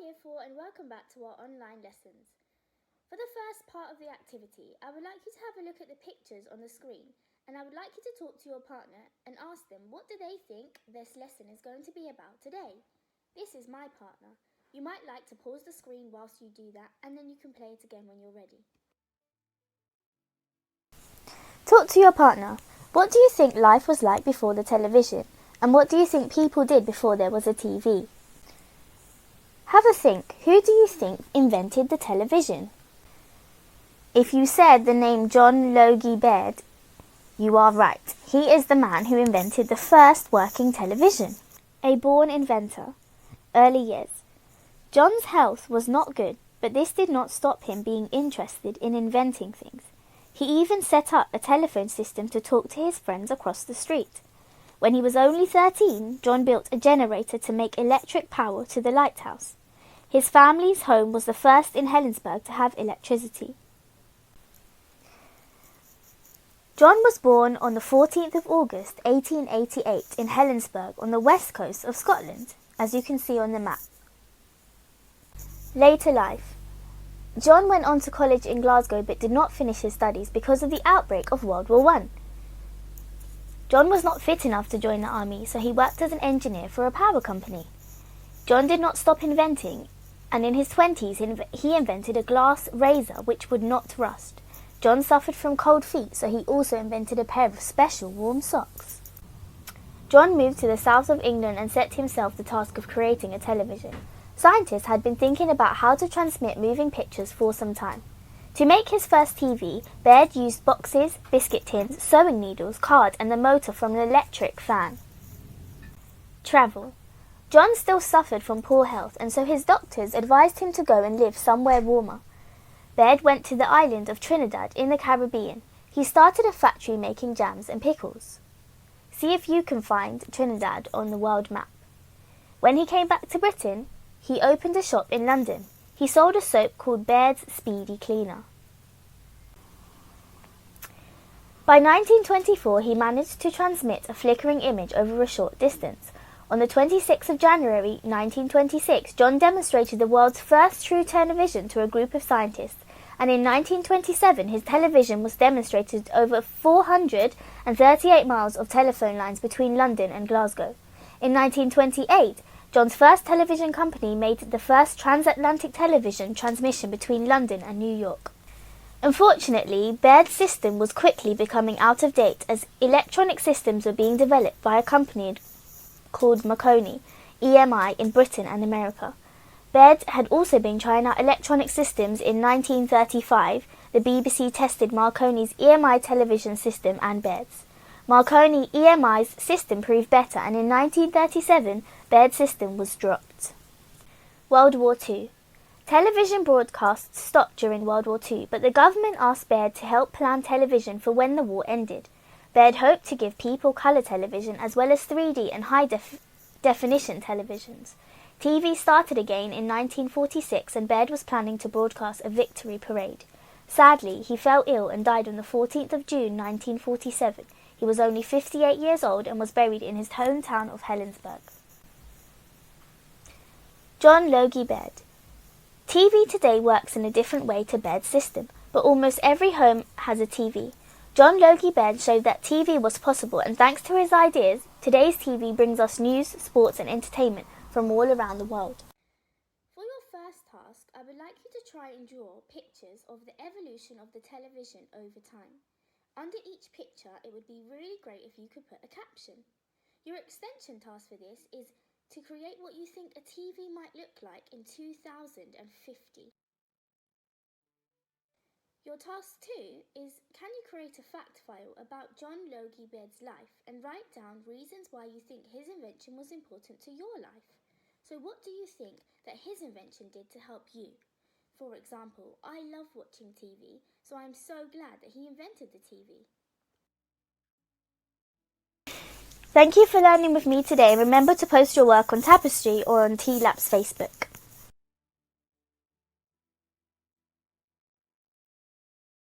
Year 4 and welcome back to our online lessons. For the first part of the activity, I would like you to have a look at the pictures on the screen and I would like you to talk to your partner and ask them what do they think this lesson is going to be about today. This is my partner. You might like to pause the screen whilst you do that and then you can play it again when you're ready. Talk to your partner. What do you think life was like before the television? And what do you think people did before there was a TV? Have a think. Who do you think invented the television? If you said the name John Logie Baird, you are right. He is the man who invented the first working television. A born inventor. Early years. John's health was not good, but this did not stop him being interested in inventing things. He even set up a telephone system to talk to his friends across the street. When he was only 13, John built a generator to make electric power to the lighthouse. His family's home was the first in Helensburgh to have electricity. John was born on the 14th of August 1888 in Helensburgh on the west coast of Scotland, as you can see on the map. Later life. John went on to college in Glasgow but did not finish his studies because of the outbreak of World War I. John was not fit enough to join the army, so he worked as an engineer for a power company. John did not stop inventing, and in his 20s he invented a glass razor which would not rust. John suffered from cold feet, so he also invented a pair of special warm socks. John moved to the south of England and set himself the task of creating a television. Scientists had been thinking about how to transmit moving pictures for some time. To make his first TV, Baird used boxes, biscuit tins, sewing needles, cards and the motor from an electric fan. Travel. John still suffered from poor health and so his doctors advised him to go and live somewhere warmer. Baird went to the island of Trinidad in the Caribbean. He started a factory making jams and pickles. See if you can find Trinidad on the world map. When he came back to Britain, he opened a shop in London. He sold a soap called Baird's Speedy Cleaner. By 1924, he managed to transmit a flickering image over a short distance. On the 26th of January 1926, John demonstrated the world's first true television to a group of scientists, and in 1927 his television was demonstrated over 438 miles of telephone lines between London and Glasgow. In 1928, John's first television company made the first transatlantic television transmission between London and New York. Unfortunately, Baird's system was quickly becoming out of date as electronic systems were being developed by a company called Marconi, EMI, in Britain and America. Baird had also been trying out electronic systems. In 1935, the BBC tested Marconi's EMI television system and Baird's. Marconi EMI's system proved better, and in 1937, Baird's system was dropped. World War II. Television broadcasts stopped during World War II, but the government asked Baird to help plan television for when the war ended. Baird hoped to give people colour television as well as 3D and high-definition televisions. TV started again in 1946 and Baird was planning to broadcast a victory parade. Sadly, he fell ill and died on the 14th of June 1947. He was only 58 years old and was buried in his hometown of Helensburgh. John Logie Baird. TV today works in a different way to Baird's system, but almost every home has a TV. John Logie Baird showed that TV was possible, and thanks to his ideas, today's TV brings us news, sports and entertainment from all around the world. For your first task, I would like you to try and draw pictures of the evolution of the television over time. Under each picture, it would be really great if you could put a caption. Your extension task for this is to create what you think a TV might look like in 2050. Your task 2 is, can you create a fact file about John Logie Baird's life and write down reasons why you think his invention was important to your life? So what do you think that his invention did to help you? For example, I love watching TV, so I'm so glad that he invented the TV. Thank you for learning with me today. Remember to post your work on Tapestry or on TLAP's Facebook.